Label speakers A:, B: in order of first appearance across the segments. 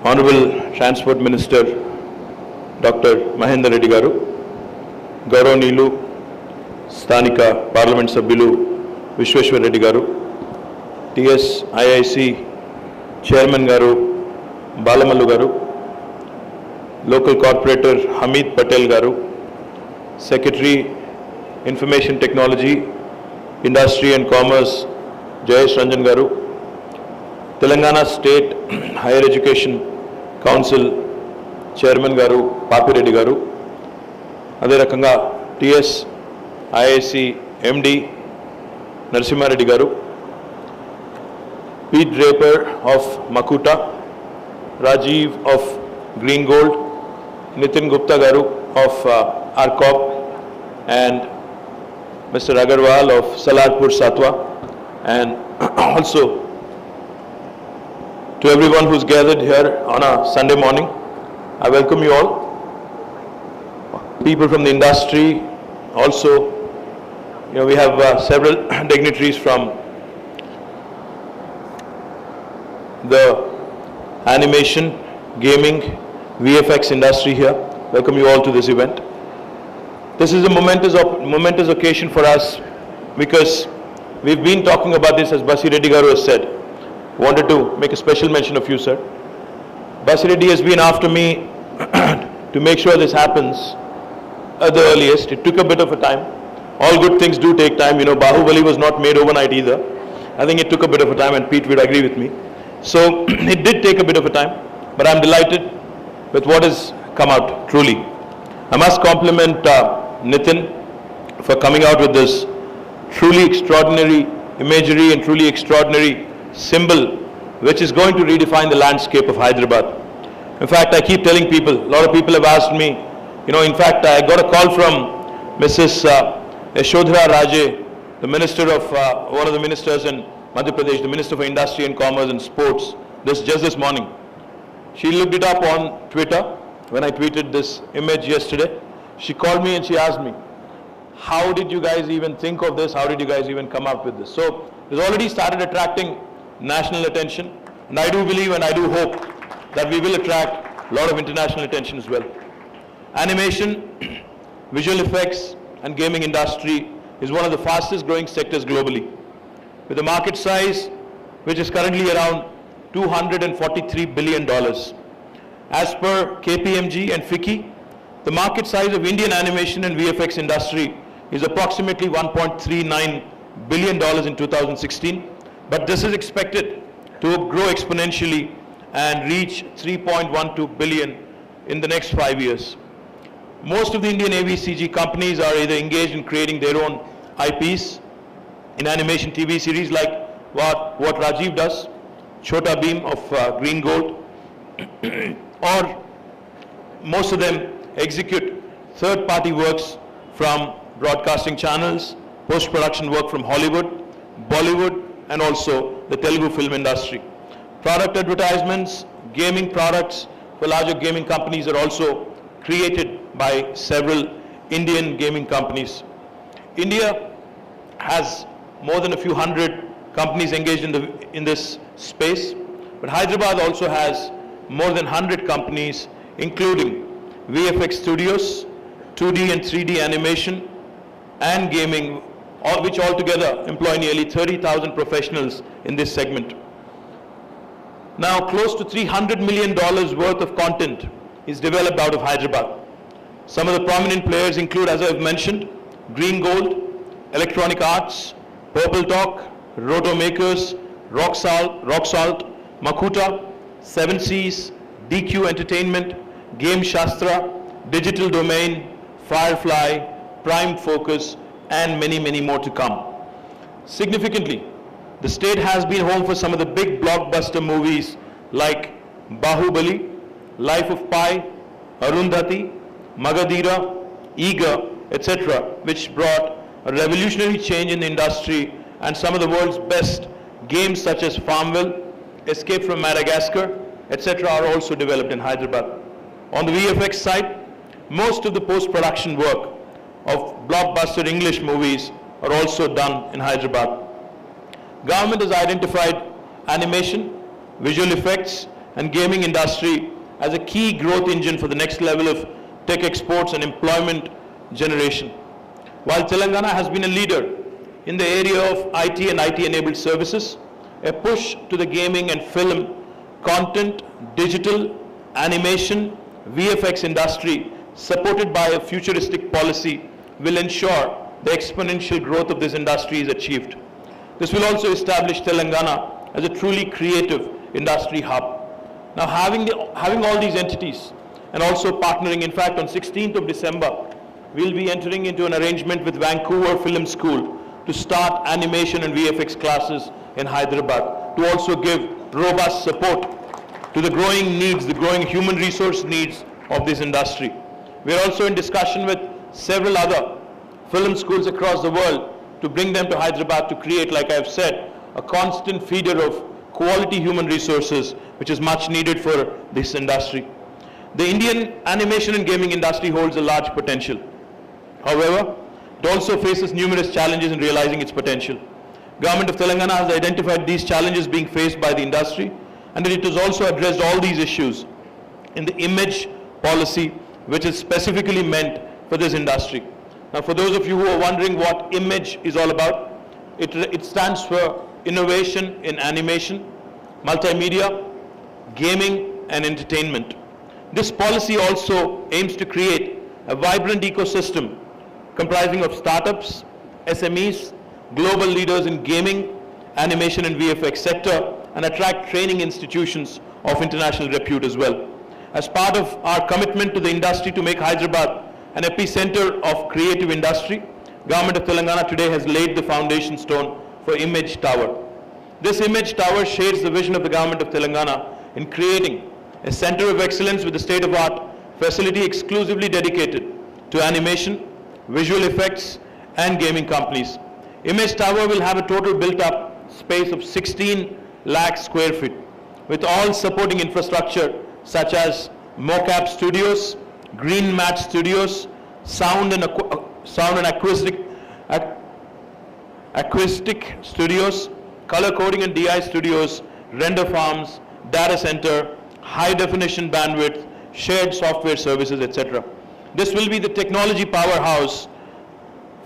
A: Honorable Transport Minister Dr. Mahendra Reddy Garu, Gauranilu, Sthanika Parliament Sabhyulu Vishweshwar Reddy Garu, TS IIC Chairman Garu, Balamallu Garu, Local Corporator Hamid Patel Garu, Secretary Information Technology, Industry and Commerce Jayesh Ranjan Garu, Telangana State Higher Education Council Chairman Garu, Papi Reddy Garu, Ade rakanga TS IIC MD Narasimha Reddy Garu, Pete Draper of Makuta, Rajiv of Green Gold, Nitin Gupta Garu of ARCOP, and Mr. Agarwal of Saladpur Satwa, and also to everyone who's gathered here on a Sunday morning, I welcome you all. People from the industry, also, we have several dignitaries from the animation, gaming, VFX industry here. Welcome you all to this event. This is a momentous occasion for us because we've been talking about this, as Basi Reddy Garu has said. Wanted to make a special mention of you, sir. Basi Reddy has been after me to make sure this happens at the earliest. It took a bit of a time. All good things do take time. Bahubali was not made overnight either. I think it took a bit of a time, and Pete would agree with me. So it did take a bit of a time, but I'm delighted with what has come out, truly. I must compliment Nitin for coming out with this truly extraordinary imagery and truly extraordinary symbol which is going to redefine the landscape of Hyderabad. In fact, I keep telling people, a lot of people have asked me, in fact, I got a call from Mrs. Yashodhara Raje, the minister of, one of the ministers in Madhya Pradesh, the Minister for Industry and Commerce and Sports, just this morning. She looked it up on Twitter when I tweeted this image yesterday. She called me and she asked me, how did you guys even think of this? How did you guys even come up with this? So it's already started attracting national attention, and I do believe and I do hope that we will attract a lot of international attention as well. Animation, visual effects and gaming industry is one of the fastest growing sectors globally, with a market size which is currently around $243 billion. As per KPMG and FICCI, the market size of Indian animation and VFX industry is approximately $1.39 billion in 2016, but this is expected to grow exponentially and reach $3.12 billion in the next 5 years. Most of the Indian AVCG companies are either engaged in creating their own IPs in animation TV series like what Rajiv does, Chota Bheem of Green Gold, or most of them execute third-party works from broadcasting channels, post-production work from Hollywood, Bollywood, and also the Telugu film industry. Product advertisements, gaming products for larger gaming companies are also created by several Indian gaming companies. India has more than a few hundred companies engaged in this space, but Hyderabad also has more than 100 companies, including VFX studios, 2D and 3D animation, and gaming, which altogether employ nearly 30,000 professionals in this segment. Now, close to $300 million worth of content is developed out of Hyderabad. Some of the prominent players include, as I have mentioned, Green Gold, Electronic Arts, Purple Talk, Roto Makers, Rock Salt, Makuta, Seven Seas, DQ Entertainment, Game Shastra, Digital Domain, Firefly, Prime Focus, and many, many more to come. Significantly, the state has been home for some of the big blockbuster movies like Bahubali, Life of Pi, Arundhati, Magadira, Eager, etc., which brought a revolutionary change in the industry, and some of the world's best games such as Farmville, Escape from Madagascar, etc. are also developed in Hyderabad. On the VFX side, most of the post-production work of blockbuster English movies are also done in Hyderabad. Government has identified animation, visual effects, and gaming industry as a key growth engine for the next level of tech exports and employment generation. While Telangana has been a leader in the area of IT and IT-enabled services, a push to the gaming and film, content, digital, animation, VFX industry, supported by a futuristic policy, will ensure the exponential growth of this industry is achieved. This will also establish Telangana as a truly creative industry hub. Now, having all these entities and also partnering, in fact, on 16th of December, we'll be entering into an arrangement with Vancouver Film School to start animation and VFX classes in Hyderabad, to also give robust support to the growing needs, the growing human resource needs of this industry. We are also in discussion with several other film schools across the world to bring them to Hyderabad to create, like I have said, a constant feeder of quality human resources, which is much needed for this industry. The Indian animation and gaming industry holds a large potential. However, it also faces numerous challenges in realizing its potential. Government of Telangana has identified these challenges being faced by the industry, and it has also addressed all these issues in the image policy, which is specifically meant for this industry. Now, for those of you who are wondering what image is all about, it stands for innovation in animation, multimedia, gaming, and entertainment. This policy also aims to create a vibrant ecosystem comprising of startups, SMEs, global leaders in gaming, animation, and VFX sector, and attract training institutions of international repute as well. As part of our commitment to the industry to make Hyderabad an epicenter of creative industry, Government of Telangana today has laid the foundation stone for Image Tower. This Image Tower shares the vision of the Government of Telangana in creating a center of excellence with a state-of-the-art facility exclusively dedicated to animation, visual effects, and gaming companies. Image Tower will have a total built-up space of 16 lakh square feet, with all supporting infrastructure such as mocap studios, green mat studios, sound and acoustic studios, color coding and DI studios, render farms, data center, high definition bandwidth, shared software services, etc. This will be the technology powerhouse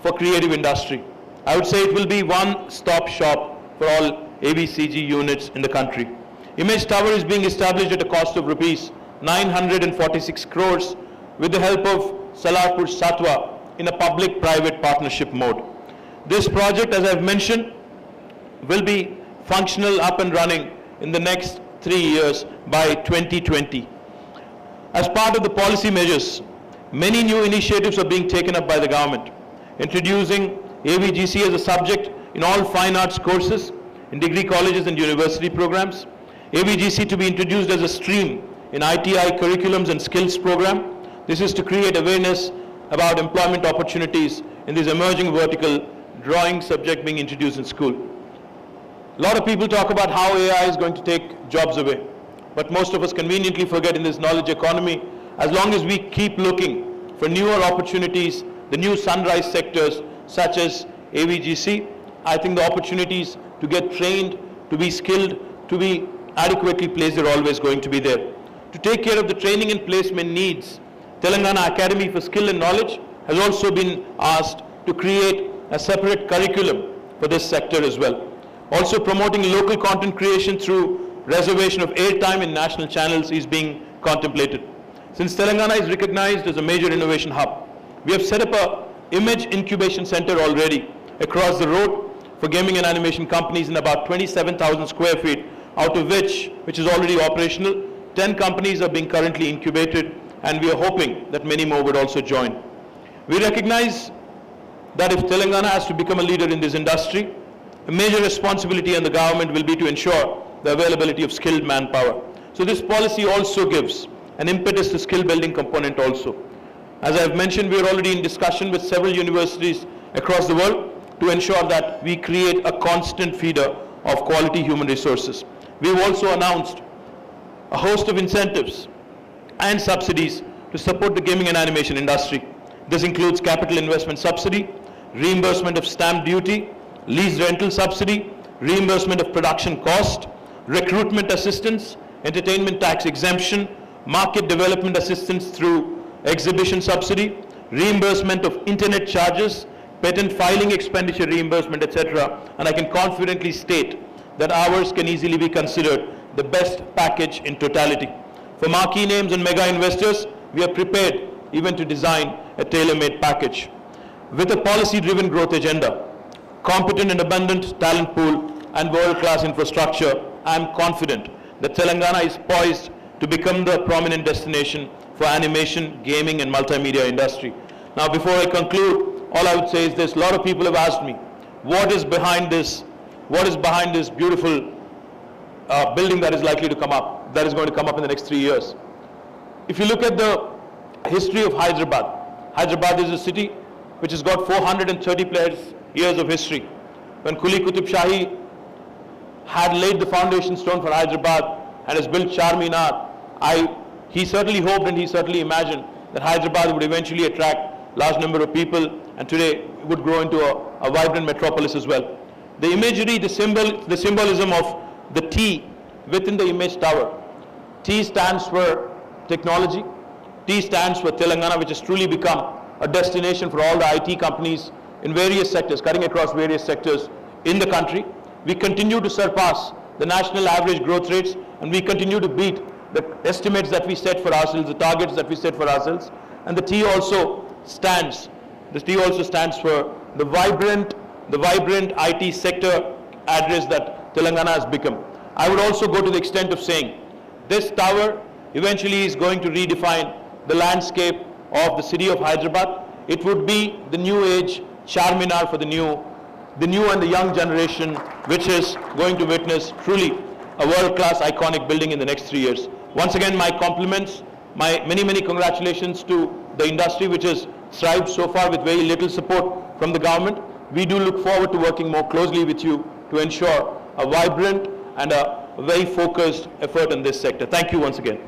A: for creative industry. I would say it will be one-stop shop for all ABCG units in the country. Image Tower is being established at a cost of rupees 946 crores with the help of Salarpur Satwa in a public-private partnership mode. This project, as I've mentioned, will be functional, up and running in the next 3 years by 2020. As part of the policy measures, many new initiatives are being taken up by the government, introducing AVGC as a subject in all fine arts courses in degree colleges and university programs, AVGC to be introduced as a stream in ITI curriculums and skills program. This is to create awareness about employment opportunities in this emerging vertical drawing subject being introduced in school. A lot of people talk about how AI is going to take jobs away, but most of us conveniently forget in this knowledge economy, as long as we keep looking for newer opportunities, the new sunrise sectors such as AVGC, I think the opportunities to get trained, to be skilled, to be adequately placed are always going to be there. To take care of the training and placement needs, Telangana Academy for Skill and Knowledge has also been asked to create a separate curriculum for this sector as well. Also promoting local content creation through reservation of airtime in national channels is being contemplated. Since Telangana is recognized as a major innovation hub, we have set up an image incubation center already across the road for gaming and animation companies in about 27,000 square feet, out of which is already operational. 10 companies are being currently incubated, and we are hoping that many more would also join. We recognize that if Telangana has to become a leader in this industry, a major responsibility on the government will be to ensure the availability of skilled manpower. So this policy also gives an impetus to skill building component also. As I have mentioned, we are already in discussion with several universities across the world to ensure that we create a constant feeder of quality human resources. We have also announced a host of incentives and subsidies to support the gaming and animation industry. This includes capital investment subsidy, reimbursement of stamp duty, lease rental subsidy, reimbursement of production cost, recruitment assistance, entertainment tax exemption, market development assistance through exhibition subsidy, reimbursement of internet charges, patent filing expenditure reimbursement, etc. And I can confidently state that ours can easily be considered the best package in totality. For marquee names and mega investors, we are prepared even to design a tailor-made package. With a policy-driven growth agenda, competent and abundant talent pool, and world-class infrastructure, I am confident that Telangana is poised to become the prominent destination for animation, gaming, and multimedia industry. Now, before I conclude, all I would say is this: a lot of people have asked me, what is behind this beautiful building that is likely to come up, that is going to come up in the next 3 years. If you look at the history of Hyderabad, Hyderabad is a city which has got 430 years of history. When Kuli Qutub Shahi had laid the foundation stone for Hyderabad and has built Charminar, he certainly hoped and he certainly imagined that Hyderabad would eventually attract large number of people, and today it would grow into a vibrant metropolis as well. The imagery, the symbolism of the T within the image tower. T stands for technology. T stands for Telangana, which has truly become a destination for all the IT companies in various sectors, cutting across various sectors in the country. We continue to surpass the national average growth rates, and we continue to beat the estimates that we set for ourselves, the targets that we set for ourselves. And the T also stands for the vibrant IT sector address that Telangana has become. I would also go to the extent of saying this tower eventually is going to redefine the landscape of the city of Hyderabad. It would be the new age Charminar for the new and the young generation, which is going to witness truly a world-class iconic building in the next 3 years. Once again, my compliments, my many congratulations to the industry, which has thrived so far with very little support from the government. We do look forward to working more closely with you to ensure a vibrant and a very focused effort in this sector. Thank you once again.